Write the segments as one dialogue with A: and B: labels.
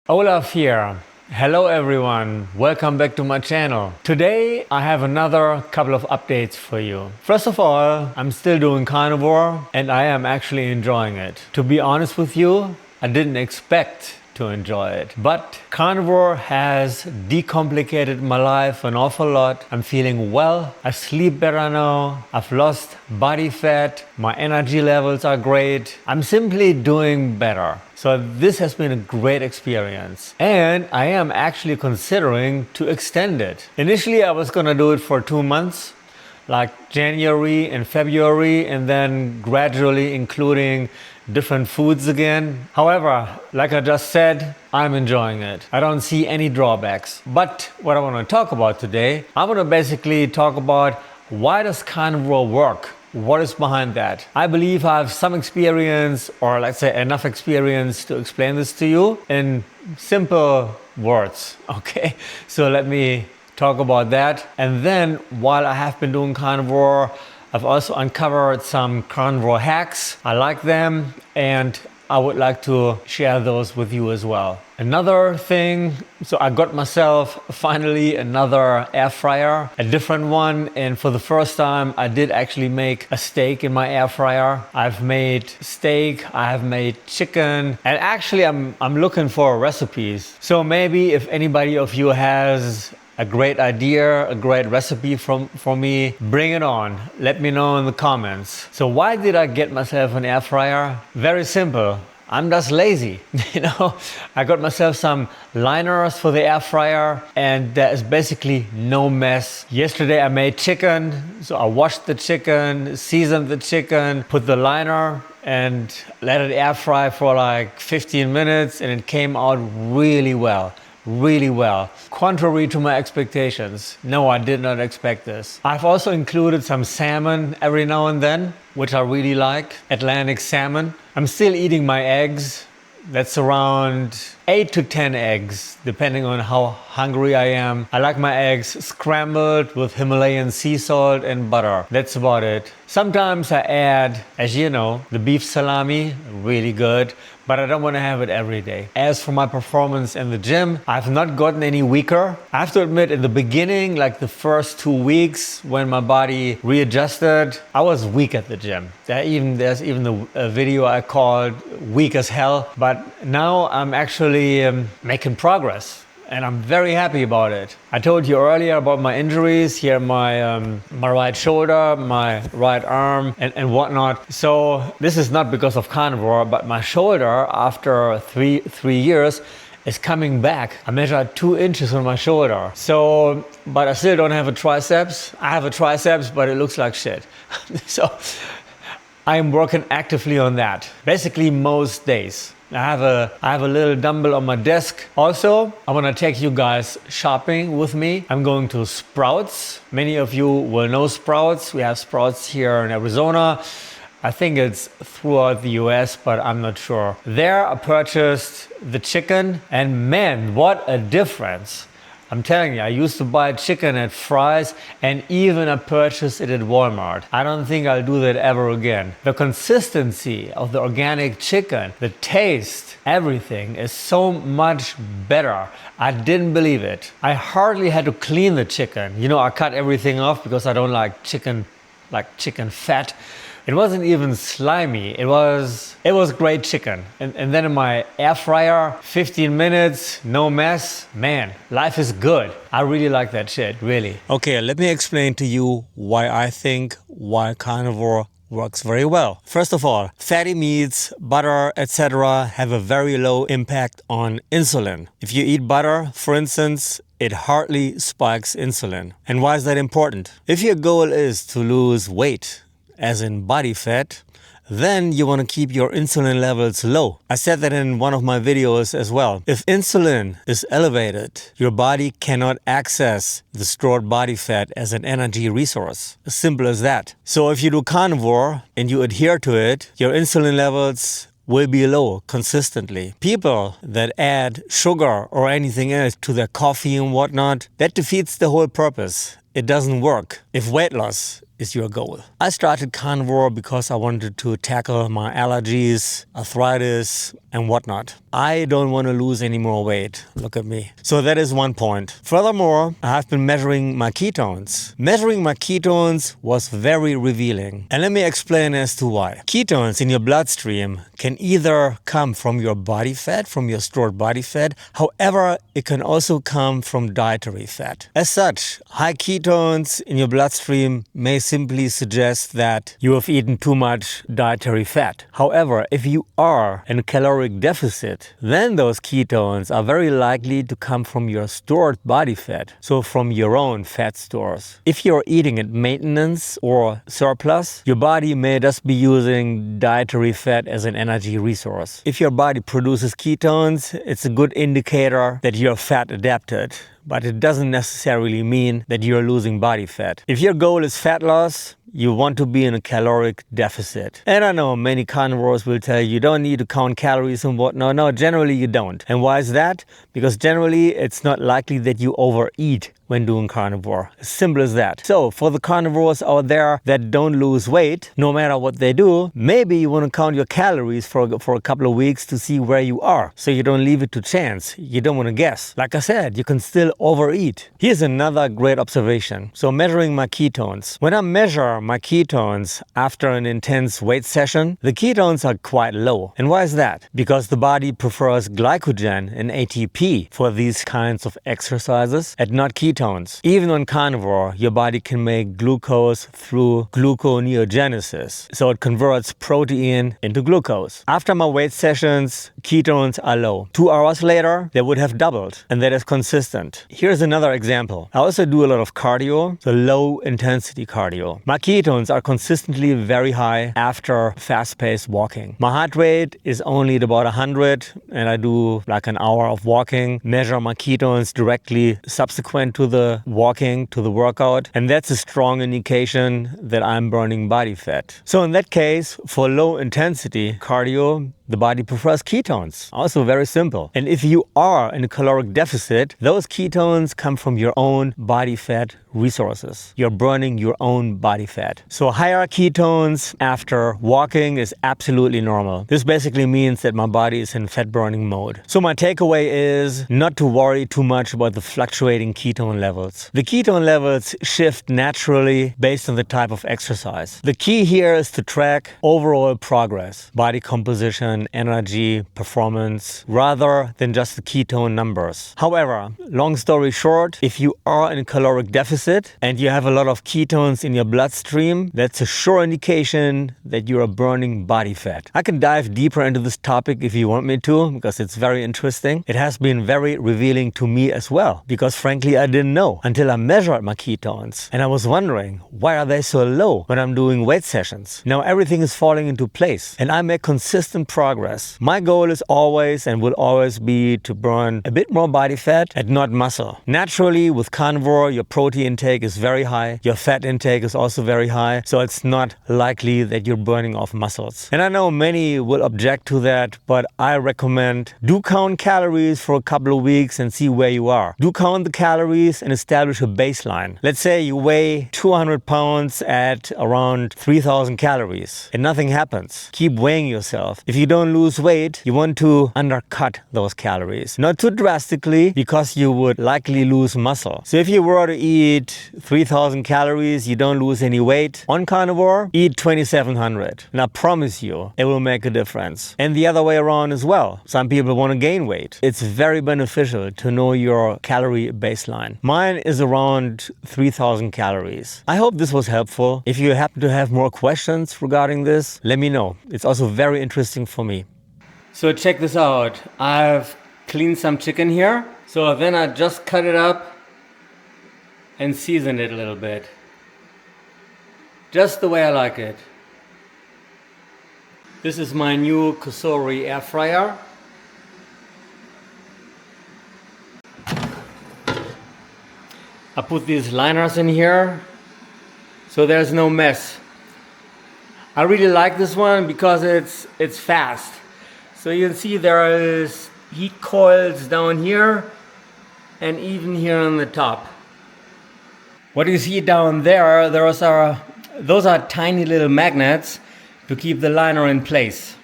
A: Olaf here. Hello everyone, welcome back to my channel. Today I have another couple of updates for you. First of all, I'm still doing carnivore and I am actually enjoying it. To be honest with you, I didn't expect to enjoy it. But carnivore has decomplicated my life an awful lot. I'm feeling well, I sleep better now, I've lost body fat, my energy levels are great. I'm simply doing better. So this has been a great experience. And I am actually considering to extend it. Initially I was gonna do it for 2 months, like January and February, and then gradually including different foods again. However, like I just said, I'm enjoying it. I don't see any drawbacks. But what I want to talk about today, I want to basically talk about why does carnivore work? What is behind that? I believe I have some experience, or let's say enough experience to explain this to you in simple words, okay? So let me talk about that. And then while I have been doing carnivore, I've also uncovered some carnivore hacks. I like them and I would like to share those with you as well. Another thing, so I got myself finally another air fryer, a different one, and for the first time I did actually make a steak in my air fryer. I've made steak, I have made chicken, and actually I'm looking for recipes. So maybe if anybody of you has a great idea, a great recipe for me, bring it on. Let me know in the comments. So why did I get myself an air fryer? Very simple. I'm just lazy, I got myself some liners for the air fryer and there is basically no mess. Yesterday I made chicken, so I washed the chicken, seasoned the chicken, put the liner and let it air fry for like 15 minutes and it came out really well. Really well, contrary to my expectations. No, I did not expect this. I've also included some salmon every now and then, which I really like, Atlantic salmon. I'm still eating my eggs. That's around 8 to 10 eggs, depending on how hungry I am. I like my eggs scrambled with Himalayan sea salt and butter. That's about it. Sometimes I add, as you know, the beef salami, really good, but I don't want to have it every day. As for my performance in the gym, I've not gotten any weaker. I have to admit, in the beginning, like the first 2 weeks when my body readjusted, I was weak at the gym. There's even a video I called weak as hell, but now I'm actually making progress. And I'm very happy about it. I told you earlier about my injuries here, my right shoulder, my right arm and whatnot. So this is not because of carnivore, but my shoulder after three years is coming back. I measured 2 inches on my shoulder. So, but I still don't have a triceps. I have a triceps, but it looks like shit. So I am working actively on that, basically most days. I have a little dumbbell on my desk. Also, I want to take you guys shopping with me. I'm going to Sprouts. Many of you will know Sprouts. We have Sprouts here in Arizona. I think it's throughout the US, but I'm not sure. There I purchased the chicken and man, what a difference. I'm telling you, I used to buy chicken at Fry's and even I purchased it at Walmart. I don't think I'll do that ever again. The consistency of the organic chicken, the taste, everything is so much better. I didn't believe it. I hardly had to clean the chicken. I cut everything off because I don't like chicken fat. It wasn't even slimy. It was great chicken. And then in my air fryer, 15 minutes, no mess. Man, life is good. I really like that shit, really. Okay, let me explain to you why carnivore works very well. First of all, fatty meats, butter, etc. have a very low impact on insulin. If you eat butter, for instance, it hardly spikes insulin. And why is that important? If your goal is to lose weight, as in body fat, then you want to keep your insulin levels low. I said that in one of my videos as well. If insulin is elevated, your body cannot access the stored body fat as an energy resource. As simple as that. So if you do carnivore and you adhere to it, your insulin levels will be low consistently. People that add sugar or anything else to their coffee and whatnot, that defeats the whole purpose. It doesn't work. If weight loss is your goal. I started carnivore because I wanted to tackle my allergies, arthritis, and whatnot. I don't want to lose any more weight. Look at me. So that is one point. Furthermore, I have been measuring my ketones. Measuring my ketones was very revealing. And let me explain as to why. Ketones in your bloodstream can either come from your body fat, from your stored body fat. However, it can also come from dietary fat. As such, high ketones in your bloodstream may simply suggest that you have eaten too much dietary fat. However, if you are in a caloric deficit, then those ketones are very likely to come from your stored body fat, so from your own fat stores. If you're eating at maintenance or surplus, your body may just be using dietary fat as an energy resource. If your body produces ketones, it's a good indicator that you're fat adapted, but it doesn't necessarily mean that you're losing body fat. If your goal is fat loss, you want to be in a caloric deficit. And I know many carnivores will tell you don't need to count calories and whatnot. No, generally you don't. And why is that? Because generally it's not likely that you overeat when doing carnivore. As simple as that. So for the carnivores out there that don't lose weight, no matter what they do, maybe you want to count your calories for a couple of weeks to see where you are. So you don't leave it to chance. You don't want to guess. Like I said, you can still overeat. Here's another great observation. So measuring my ketones. When I measure my ketones after an intense weight session, the ketones are quite low. And why is that? Because the body prefers glycogen and ATP for these kinds of exercises and not ketones. Even on carnivore, your body can make glucose through gluconeogenesis. So it converts protein into glucose. After my weight sessions, ketones are low. 2 hours later, they would have doubled. And that is consistent. Here's another example. I also do a lot of cardio, so low intensity cardio. My ketones are consistently very high after fast-paced walking. My heart rate is only at about 100, and I do like an hour of walking, measure my ketones directly subsequent to the walking, to the workout, and that's a strong indication that I'm burning body fat. So in that case, for low intensity cardio, the body prefers ketones. Also very simple. And if you are in a caloric deficit, those ketones come from your own body fat resources. You're burning your own body fat. So higher ketones after walking is absolutely normal. This basically means that my body is in fat burning mode. So my takeaway is not to worry too much about the fluctuating ketone levels. The ketone levels shift naturally based on the type of exercise. The key here is to track overall progress, body composition, energy, performance, rather than just the ketone numbers. However, long story short, if you are in a caloric deficit and you have a lot of ketones in your bloodstream, that's a sure indication that you are burning body fat. I can dive deeper into this topic if you want me to, because it's very interesting. It has been very revealing to me as well, because frankly, I didn't know until I measured my ketones. And I was wondering, why are they so low when I'm doing weight sessions? Now everything is falling into place and I make consistent progress. My goal is always and will always be to burn a bit more body fat and not muscle. Naturally, with carnivore, your protein intake is very high. Your fat intake is also very high. So it's not likely that you're burning off muscles. And I know many will object to that, but I recommend do count calories for a couple of weeks and see where you are. Do count the calories and establish a baseline. Let's say you weigh 200 pounds at around 3,000 calories and nothing happens. Keep weighing yourself. If you don't lose weight, you want to undercut those calories. Not too drastically, because you would likely lose muscle. So if you were to eat 3,000 calories, you don't lose any weight. On carnivore, eat 2,700. And I promise you, it will make a difference. And the other way around as well. Some people want to gain weight. It's very beneficial to know your calorie baseline. Mine is around 3,000 calories. I hope this was helpful. If you happen to have more questions regarding this, let me know. It's also very interesting for me. So check this out. I've cleaned some chicken here. So then I just cut it up and season it a little bit. Just the way I like it. This is my new Cosori Air Fryer. I put these liners in here so there's no mess. I really like this one because it's fast. So you can see there is heat coils down here and even here on the top. What you see down there, those are
B: Those are tiny little magnets to keep the liner in place.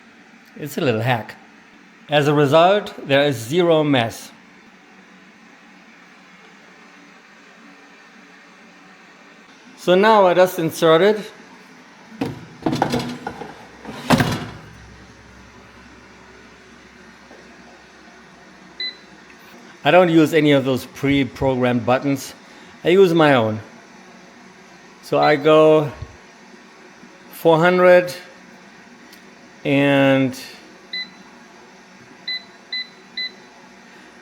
B: It's a little hack. As a result, there is zero mess. So now I just insert it. I don't use any of those pre-programmed buttons. I use my own. So I go 400 and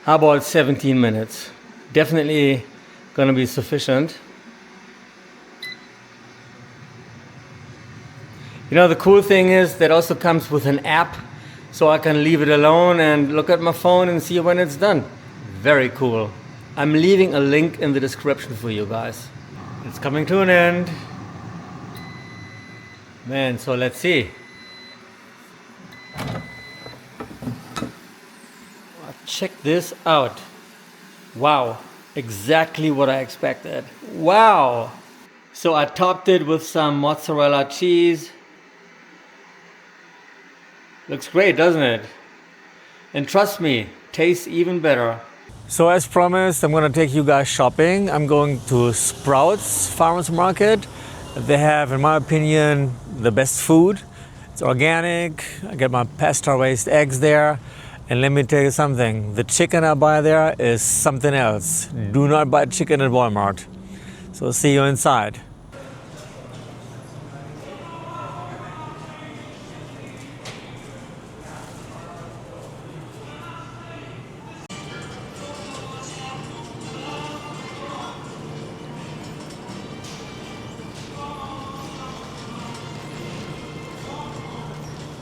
B: how about 17 minutes? Definitely gonna be sufficient. You know, the cool thing is that also comes with an app, so I can leave it alone and look at my phone and see when it's done. Very cool. I'm leaving a link in the description for you guys. It's coming to an end. Man, so let's see. Check this out. Wow, exactly what I expected. Wow. So I topped it with some mozzarella cheese. Looks great, doesn't it? And trust me, tastes even better.
A: So as promised, I'm gonna take you guys shopping. I'm going to Sprouts Farmers Market. They have, in my opinion, the best food. It's organic. I get my pasture-raised eggs there. And let me tell you something, the chicken I buy there is something else. Do not buy chicken at Walmart. So see you inside.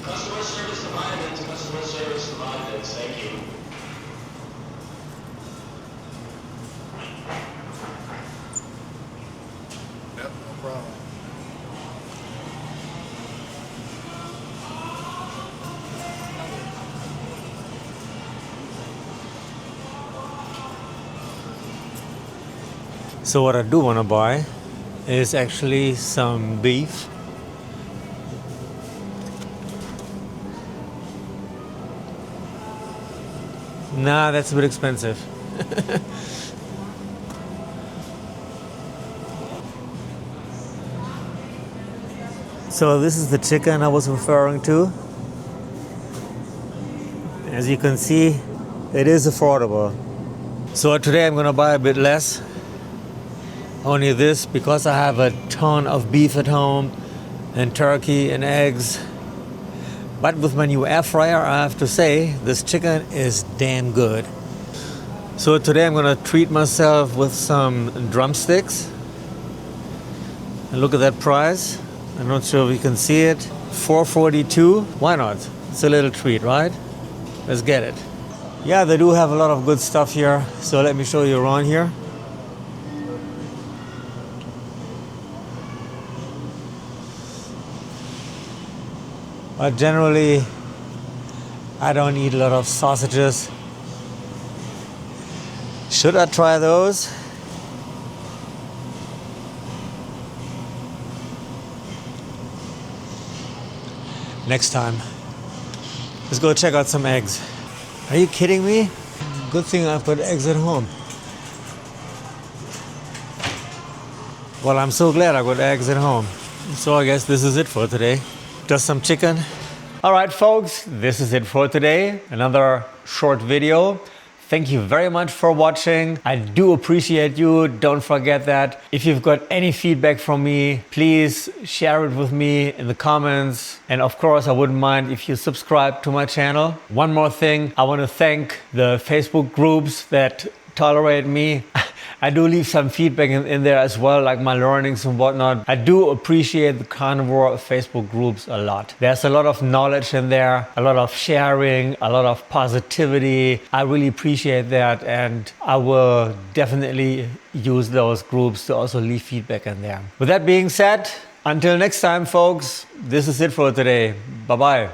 C: Customer service provided, customer service provided, thank you.
D: Yep, no problem.
A: So what I do want to buy is actually some beef. Nah, that's a bit expensive. So this is the chicken I was referring to. As you can see, it is affordable. So today I'm gonna buy a bit less. Only this because I have a ton of beef at home and turkey and eggs. But with my new air fryer, I have to say, this chicken is damn good. So today I'm gonna treat myself with some drumsticks. And look at that price. I'm not sure if you can see it. $4.42. Why not? It's a little treat, right? Let's get it. Yeah, they do have a lot of good stuff here. So let me show you around here. But generally, I don't eat a lot of sausages. Should I try those? Next time. Let's go check out some eggs. Are you kidding me? Good thing I've got eggs at home. Well, I'm so glad I got eggs at home. So I guess this is it for today. Just some chicken. All right, folks, this is it for today. Another short video. Thank you very much for watching. I do appreciate you. Don't forget that. If you've got any feedback from me, please share it with me in the comments. And of course, I wouldn't mind if you subscribe to my channel. One more thing, I want to thank the Facebook groups that tolerate me. I do leave some feedback in there as well, like my learnings and whatnot. I do appreciate the carnivore Facebook groups a lot. There's a lot of knowledge in there, a lot of sharing, a lot of positivity. I really appreciate that, and I will definitely use those groups to also leave feedback in there. With that being said, until next time, folks, this is it for today. Bye-bye.